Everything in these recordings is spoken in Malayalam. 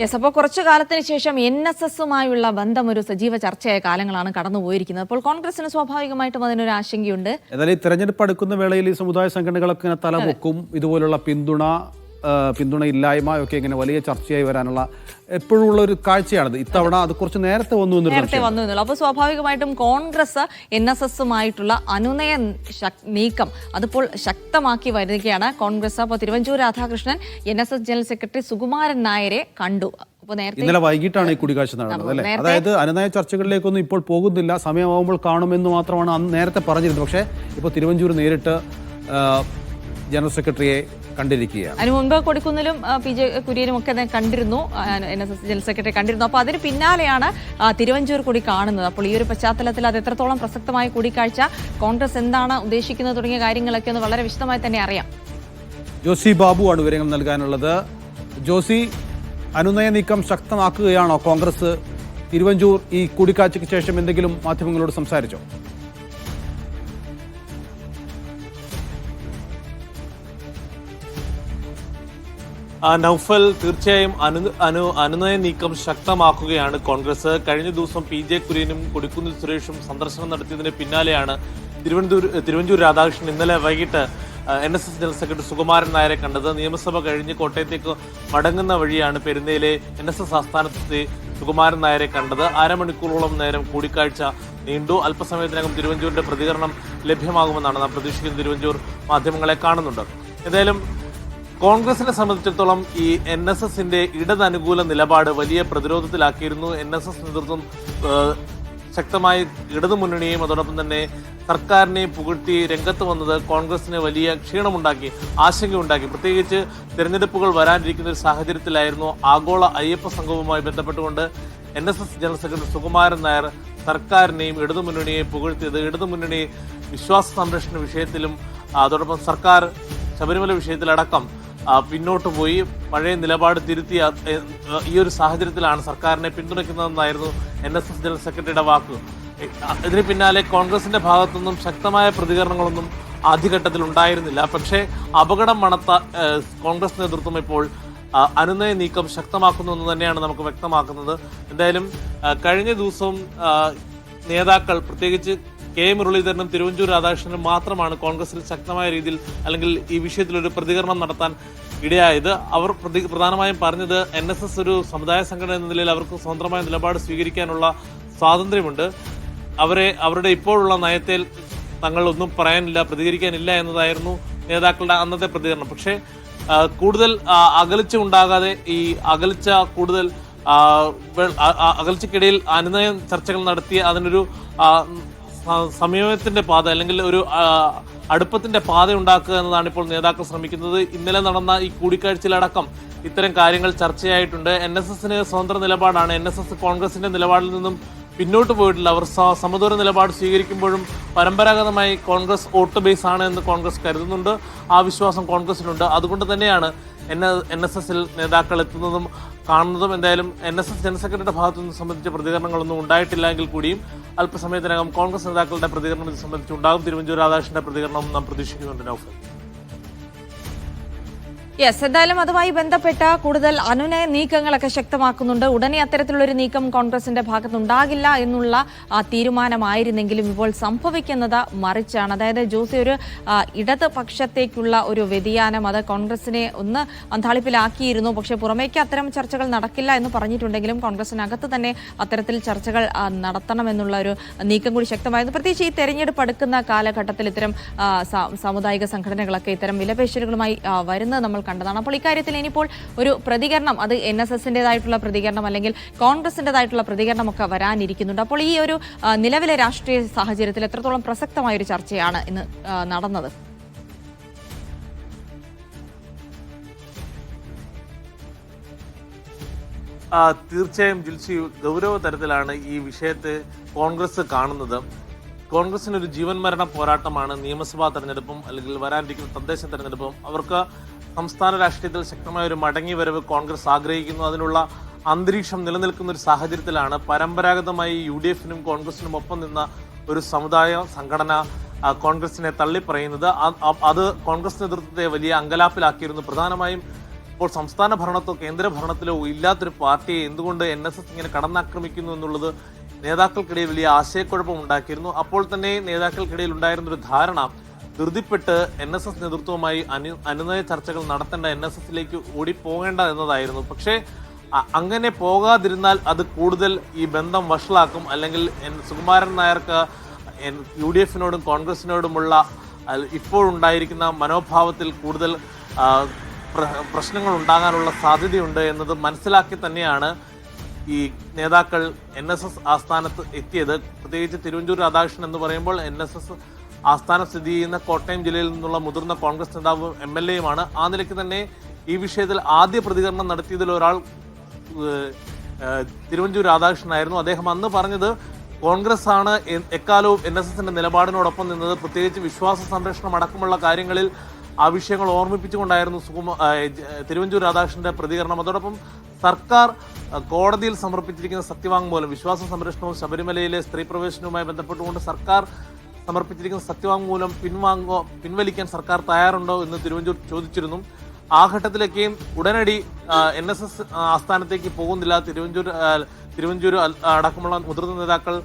യെസ്, അപ്പോൾ കുറച്ചു കാലത്തിന് ശേഷം NSSുമായുള്ള ബന്ധം ഒരു സജീവ ചർച്ചയായ കാലങ്ങളാണ് കടന്നുപോയിരിക്കുന്നത്. അപ്പോൾ കോൺഗ്രസിന് സ്വാഭാവികമായിട്ടും അതിനൊരു ആശങ്കയുണ്ട്. എന്നാൽ ഈ തെരഞ്ഞെടുപ്പ് അടുക്കുന്ന വേളയിൽ ഈ സമുദായ സംഘടനകളൊക്കെ തലപൊക്കും, ഇതുപോലുള്ള പിന്തുണ ഇല്ലായ്മ ഒക്കെ ഇങ്ങനെ വലിയ ചർച്ചയായി വരാനുള്ള എപ്പോഴുള്ള ഒരു കാഴ്ചയാണത്. ഇത്തവണ അത് കുറച്ച് നേരത്തെ വന്നു. അപ്പോൾ സ്വാഭാവികമായിട്ടും കോൺഗ്രസ് NSSുമായിട്ടുള്ള അനുനയ നീക്കം അതിപ്പോൾ ശക്തമാക്കി വരികയാണ്. കോൺഗ്രസ് അപ്പോൾ Thiruvanchoor Radhakrishnan NSS general secretary Sukumaran നായരെ കണ്ടു. ഇന്നലെ വൈകിട്ടാണ് ഈ കൂടിക്കാഴ്ച നടന്നത് അല്ലേ? അതായത് അനുനയ ചർച്ചകളിലേക്കൊന്നും ഇപ്പോൾ പോകുന്നില്ല, സമയമാകുമ്പോൾ കാണുമെന്ന് മാത്രമാണ് അന്ന് നേരത്തെ പറഞ്ഞിരുന്നത്. പക്ഷേ ഇപ്പോൾ തിരുവഞ്ചൂർ നേരിട്ട് ജനറൽ സെക്രട്ടറിയെ കണ്ടിരിക്കുകയാണ്. അതിന് മുൻപ് കൊടിക്കുന്നിലും PJ കുര്യനും ഒക്കെ കണ്ടിരുന്നു, NSS ജനറൽ സെക്രട്ടറി കണ്ടിരുന്നു. അപ്പോൾ അതിന് പിന്നാലെയാണ് തിരുവഞ്ചൂർ കൂടി കാണുന്നത്. അപ്പോൾ ഈ ഒരു പശ്ചാത്തലത്തിൽ അത് എത്രത്തോളം പ്രസക്തമായ കൂടിക്കാഴ്ച, കോൺഗ്രസ് എന്താണ് ഉദ്ദേശിക്കുന്നത് തുടങ്ങിയ കാര്യങ്ങളൊക്കെ ഒന്ന് വളരെ വിശദമായി തന്നെ അറിയാം. ജോസി ബാബു ആണ് വിവരങ്ങൾ നൽകാനുള്ളത്. ജോസി, അനുനയ നീക്കം ശക്തമാക്കുകയാണോ കോൺഗ്രസ്? തിരുവഞ്ചൂർ ഈ കൂടിക്കാഴ്ചയ്ക്ക് ശേഷം എന്തെങ്കിലും മാധ്യമങ്ങളോട് സംസാരിച്ചോ? നൗഫൽ, തീർച്ചയായും അനുനയ നീക്കം ശക്തമാക്കുകയാണ് കോൺഗ്രസ്. കഴിഞ്ഞ ദിവസം PJ കുര്യനും കൊടിക്കുന്നിൽ സുരേഷും സന്ദർശനം നടത്തിയതിന് പിന്നാലെയാണ് തിരുവഞ്ചൂർ രാധാകൃഷ്ണൻ ഇന്നലെ വൈകിട്ട് NSS ജനറൽ സെക്രട്ടറി സുകുമാരൻ നായരെ കണ്ടത്. നിയമസഭ കഴിഞ്ഞ് കോട്ടയത്തേക്ക് മടങ്ങുന്ന വഴിയാണ് പെരുന്നയിലെ NSS ആസ്ഥാനത്തെ സുകുമാരൻ നായരെ കണ്ടത്. അരമണിക്കൂറോളം നേരം കൂടിക്കാഴ്ച നീണ്ടു. അല്പസമയത്തിനകം തിരുവഞ്ചൂരിന്റെ പ്രതികരണം ലഭ്യമാകുമെന്നാണ് നാം പ്രതീക്ഷിക്കുന്നത്. തിരുവഞ്ചൂർ മാധ്യമങ്ങളെ കാണുന്നുണ്ട്. ഏതായാലും കോൺഗ്രസിനെ സംബന്ധിച്ചിടത്തോളം ഈ NSSന്റെ ഇടതനുകൂല നിലപാട് വലിയ പ്രതിരോധത്തിലാക്കിയിരുന്നു. NSS നേതൃത്വം ശക്തമായി ഇടതുമുന്നണിയെയും അതോടൊപ്പം തന്നെ സർക്കാരിനെയും പുകഴ്ത്തി രംഗത്ത് വന്നത് കോൺഗ്രസിന് വലിയ ക്ഷീണമുണ്ടാക്കി, ആശങ്കയുണ്ടാക്കി. പ്രത്യേകിച്ച് തെരഞ്ഞെടുപ്പുകൾ വരാനിരിക്കുന്ന ഒരു സാഹചര്യത്തിലായിരുന്നു ആഗോള അയ്യപ്പ സംഘവുമായി ബന്ധപ്പെട്ടുകൊണ്ട് NSS general secretary Sukumaran Nair സർക്കാരിനെയും ഇടതുമുന്നണിയെയും പുകഴ്ത്തിയത്. ഇടതുമുന്നണി വിശ്വാസ സംരക്ഷണ വിഷയത്തിലും അതോടൊപ്പം സർക്കാർ ശബരിമല വിഷയത്തിലടക്കം പിന്നോട്ട് പോയി പഴയ നിലപാട് തിരുത്തിയ ഈ ഒരു സാഹചര്യത്തിലാണ് സർക്കാരിനെ പിന്തുണയ്ക്കുന്നതെന്നായിരുന്നു NSS ജനറൽ സെക്രട്ടറിയുടെ വാക്ക്. ഇതിന് പിന്നാലെ കോൺഗ്രസിന്റെ ഭാഗത്തുനിന്നും ശക്തമായ പ്രതികരണങ്ങളൊന്നും ആദ്യഘട്ടത്തിൽ ഉണ്ടായിരുന്നില്ല. പക്ഷേ അപകടം മണത്ത കോൺഗ്രസ് നേതൃത്വം ഇപ്പോൾ അനുനയ നീക്കം ശക്തമാക്കുന്നു എന്ന് തന്നെയാണ് നമുക്ക് വ്യക്തമാക്കുന്നത്. എന്തായാലും കഴിഞ്ഞ ദിവസം നേതാക്കൾ, പ്രത്യേകിച്ച് K മുരളീധരനും തിരുവഞ്ചൂർ രാധാകൃഷ്ണനും മാത്രമാണ് കോൺഗ്രസിൽ ശക്തമായ രീതിയിൽ അല്ലെങ്കിൽ ഈ വിഷയത്തിൽ ഒരു പ്രതികരണം നടത്താൻ ഇടയായത്. അവർ പ്രധാനമായും പറഞ്ഞത് NSS ഒരു സമുദായ സംഘടന എന്ന നിലയിൽ അവർക്ക് സ്വതന്ത്രമായ നിലപാട് സ്വീകരിക്കാനുള്ള സ്വാതന്ത്ര്യമുണ്ട്. അവരുടെ ഇപ്പോഴുള്ള നയത്തിൽ തങ്ങളൊന്നും പറയാനില്ല, പ്രതികരിക്കാനില്ല എന്നതായിരുന്നു നേതാക്കളുടെ അന്നത്തെ പ്രതികരണം. പക്ഷേ കൂടുതൽ അകൽച്ച ഉണ്ടാകാതെ ഈ അകൽച്ചയ്ക്കിടയിൽ അനുനയ ചർച്ചകൾ നടത്തി അതിനൊരു സമയത്തിന്റെ പാത അല്ലെങ്കിൽ ഒരു അടുപ്പത്തിന്റെ പാത ഉണ്ടാക്കുക എന്നതാണ് ഇപ്പോൾ നേതാക്കൾ ശ്രമിക്കുന്നത്. ഇന്നലെ നടന്ന ഈ കൂടിക്കാഴ്ചയിലടക്കം ഇത്തരം കാര്യങ്ങൾ ചർച്ചയായിട്ടുണ്ട്. NSSന് സ്വതന്ത്ര നിലപാടാണ്. NSS കോൺഗ്രസിന്റെ നിലപാടിൽ നിന്നും പിന്നോട്ട് പോയിട്ടില്ല. അവർ സമദൂര നിലപാട് സ്വീകരിക്കുമ്പോഴും പരമ്പരാഗതമായി കോൺഗ്രസ് വോട്ട് ബേസ് ആണ് എന്ന് കോൺഗ്രസ് കരുതുന്നുണ്ട്. ആ വിശ്വാസം കോൺഗ്രസിനുണ്ട്. അതുകൊണ്ട് തന്നെയാണ് NSSൽ നേതാക്കൾ എത്തുന്നതും കാണുന്നതും. എന്തായാലും NSS ജനറൽ സെക്രട്ടറിയുടെ ഭാഗത്തു നിന്ന് സംബന്ധിച്ച പ്രതികരണങ്ങളൊന്നും ഉണ്ടായിട്ടില്ല എങ്കിൽ കൂടിയും അല്പസമയത്തിനകം കോൺഗ്രസ് നേതാക്കളുടെ പ്രതികരണം ഇത് സംബന്ധിച്ച് ഉണ്ടാകും. തിരുവഞ്ചൂർ രാധാകൃഷ്ണന്റെ പ്രതികരണം നാം പ്രതീക്ഷിക്കുന്നുണ്ട്. നൗഫൽ. യെസ്, എന്തായാലും അതുമായി ബന്ധപ്പെട്ട കൂടുതൽ അനുനയ നീക്കങ്ങളൊക്കെ ശക്തമാക്കുന്നുണ്ട്. ഉടനെ അത്തരത്തിലുള്ളൊരു നീക്കം കോൺഗ്രസിന്റെ ഭാഗത്തുണ്ടാകില്ല എന്നുള്ള തീരുമാനമായിരുന്നെങ്കിലും ഇപ്പോൾ സംഭവിക്കുന്നത് മറിച്ചാണ്. അതായത് ജോസി, ഒരു ഇടത് പക്ഷത്തേക്കുള്ള ഒരു വ്യതിയാനം അത് കോൺഗ്രസിനെ ഒന്ന് അന്താളിപ്പിലാക്കിയിരുന്നു. പക്ഷേ പുറമേക്ക് അത്തരം ചർച്ചകൾ നടക്കില്ല എന്ന് പറഞ്ഞിട്ടുണ്ടെങ്കിലും കോൺഗ്രസിനകത്ത് തന്നെ അത്തരത്തിൽ ചർച്ചകൾ നടത്തണമെന്നുള്ള ഒരു നീക്കം കൂടി ശക്തമായിരുന്നു. പ്രത്യേകിച്ച് ഈ തെരഞ്ഞെടുപ്പ് അടുക്കുന്ന കാലഘട്ടത്തിൽ ഇത്തരം സാമുദായിക സംഘടനകളൊക്കെ ഇത്തരം വിലപേശലുകളുമായി വരുന്നത് നമ്മൾ കണ്ടതാണ്. അപ്പോൾ ഇക്കാര്യത്തിൽ ഇനിയിപ്പോൾ ഒരു പ്രതികരണം, അത് NSSന്റേതായിട്ടുള്ള പ്രതികരണം അല്ലെങ്കിൽ കോൺഗ്രസിന്റേതായിട്ടുള്ള പ്രതികരണമൊക്കെ വരാനിരിക്കുന്നുണ്ട്. അപ്പോൾ ഈ ഒരു നിലവിലെ രാഷ്ട്രീയ സാഹചര്യത്തിൽ എത്രത്തോളം പ്രസക്തമായ ഒരു ചർച്ചയാണ് ഇന്ന് നടന്നത്? തീർച്ചയായും ജിൽസി, ഗൗരവ തരത്തിലാണ് ഈ വിഷയത്തെ കോൺഗ്രസ് കാണുന്നത്. കോൺഗ്രസിനൊരു ജീവൻ മരണ പോരാട്ടമാണ് നിയമസഭാ തെരഞ്ഞെടുപ്പും അല്ലെങ്കിൽ വരാനിരിക്കുന്ന തദ്ദേശ തെരഞ്ഞെടുപ്പും. അവർക്ക് സംസ്ഥാന രാഷ്ട്രീയത്തിൽ ശക്തമായ ഒരു മടങ്ങി വരവ് കോൺഗ്രസ് ആഗ്രഹിക്കുന്നു. അതിനുള്ള അന്തരീക്ഷം നിലനിൽക്കുന്ന ഒരു സാഹചര്യത്തിലാണ് പരമ്പരാഗതമായി UDFനും കോൺഗ്രസിനും ഒപ്പം നിന്ന ഒരു സമുദായ സംഘടന കോൺഗ്രസിനെ തള്ളിപ്പറയുന്നത്. അത് കോൺഗ്രസ് നേതൃത്വത്തെ വലിയ അങ്കലാപ്പിലാക്കിയിരുന്നു. പ്രധാനമായും ഇപ്പോൾ സംസ്ഥാന ഭരണത്തോ കേന്ദ്ര ഭരണത്തിലോ ഇല്ലാത്തൊരു പാർട്ടിയെ എന്തുകൊണ്ട് NSS ഇങ്ങനെ കടന്നാക്രമിക്കുന്നു എന്നുള്ളത് നേതാക്കൾക്കിടയിൽ വലിയ ആശയക്കുഴപ്പം ഉണ്ടാക്കിയിരുന്നു. അപ്പോൾ തന്നെ നേതാക്കൾക്കിടയിൽ ഉണ്ടായിരുന്ന ഒരു ധാരണ ധൃതിപ്പെട്ട് NSS നേതൃത്വവുമായി അനുനയ ചർച്ചകൾ നടത്തേണ്ട NSSലേക്ക് ഓടിപ്പോകേണ്ട എന്നതായിരുന്നു. പക്ഷേ അങ്ങനെ പോകാതിരുന്നാൽ അത് കൂടുതൽ ഈ ബന്ധം വഷളാക്കും. അല്ലെങ്കിൽ സുകുമാരൻ നായർക്ക് UDF-നോടും കോൺഗ്രസിനോടുമുള്ള ഇപ്പോഴുണ്ടായിരിക്കുന്ന മനോഭാവത്തിൽ കൂടുതൽ പ്രശ്നങ്ങൾ ഉണ്ടാകാനുള്ള സാധ്യതയുണ്ട് എന്നത് മനസ്സിലാക്കി തന്നെയാണ് ഈ നേതാക്കൾ NSS ആസ്ഥാനത്ത് എത്തിയത്. പ്രത്യേകിച്ച് തിരുവഞ്ചൂർ രാധാകൃഷ്ണൻ എന്ന് പറയുമ്പോൾ NSS ആസ്ഥാനം സ്ഥിതി ചെയ്യുന്ന കോട്ടയം ജില്ലയിൽ നിന്നുള്ള മുതിർന്ന കോൺഗ്രസ് നേതാവ് MLA-യുമാണ്. ആ നിലയ്ക്ക് തന്നെ ഈ വിഷയത്തിൽ ആദ്യ പ്രതികരണം നടത്തിയതിൽ ഒരാൾ തിരുവഞ്ചൂർ രാധാകൃഷ്ണനായിരുന്നു. അദ്ദേഹം അന്ന് പറഞ്ഞത് കോൺഗ്രസ് ആണ് എക്കാലവും NSS-ന്റെ നിലപാടിനോടൊപ്പം നിന്നത്. പ്രത്യേകിച്ച് വിശ്വാസ സംരക്ഷണം അടക്കമുള്ള കാര്യങ്ങളിൽ ആ വിഷയങ്ങൾ ഓർമ്മിപ്പിച്ചുകൊണ്ടായിരുന്നു തിരുവഞ്ചൂർ രാധാകൃഷ്ണന്റെ പ്രതികരണം. അതോടൊപ്പം സർക്കാർ കോടതിയിൽ സമർപ്പിച്ചിരിക്കുന്ന സത്യവാങ്മൂലം, വിശ്വാസ സംരക്ഷണവും ശബരിമലയിലെ സ്ത്രീ പ്രവേശനവുമായി ബന്ധപ്പെട്ടുകൊണ്ട് സർക്കാർ സമർപ്പിച്ചിരിക്കുന്ന സത്യവാങ്മൂലം പിൻവലിക്കാൻ സർക്കാർ തയ്യാറുണ്ടോ എന്ന് തിരുവഞ്ചൂർ ചോദിച്ചിരുന്നു. ആ ഘട്ടത്തിലേക്ക് ഉടനടി NSS ആസ്ഥാനത്തേക്ക് പോകുന്നില്ല. തിരുവഞ്ചൂർ അടക്കമുള്ള മുതിർന്ന നേതാക്കൾ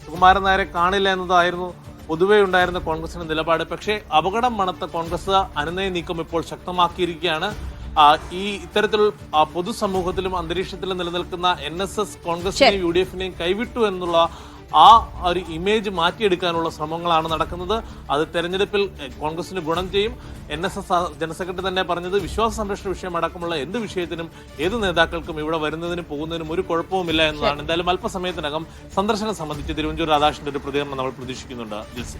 സുകുമാരൻ നായരെ കാണില്ല എന്നതായിരുന്നു പൊതുവെ ഉണ്ടായിരുന്ന കോൺഗ്രസിന്റെ നിലപാട്. പക്ഷേ അപകടം മണത്ത കോൺഗ്രസ് അനുനയ നീക്കം ഇപ്പോൾ ശക്തമാക്കിയിരിക്കുകയാണ്. ഈ ഇത്തരത്തിൽ പൊതുസമൂഹത്തിലും അന്തരീക്ഷത്തിലും നിലനിൽക്കുന്ന NSS കോൺഗ്രസിനെയും UDF-നെയും കൈവിട്ടു എന്നുള്ള ആ ഒരു ഇമേജ് മാറ്റിയെടുക്കാനുള്ള ശ്രമങ്ങളാണ് നടക്കുന്നത്. അത് തെരഞ്ഞെടുപ്പിൽ കോൺഗ്രസിന് ഗുണം ചെയ്യും. NSS ജനറൽ സെക്രട്ടറി തന്നെ പറഞ്ഞത് വിശ്വാസ സംരക്ഷണ വിഷയം അടക്കമുള്ള എന്ത് വിഷയത്തിനും ഏത് നേതാക്കൾക്കും ഇവിടെ വരുന്നതിനും പോകുന്നതിനും ഒരു കുഴപ്പവുമില്ല എന്നതാണ്. എന്തായാലും അല്പസമയത്തിനകം സന്ദർശനം സംബന്ധിച്ച് തിരുവഞ്ചൂർ രാധാകൃഷ്ണന്റെ ഒരു പ്രതികരണം നമ്മൾ പ്രതീക്ഷിക്കുന്നുണ്ട്. ജിൽസി.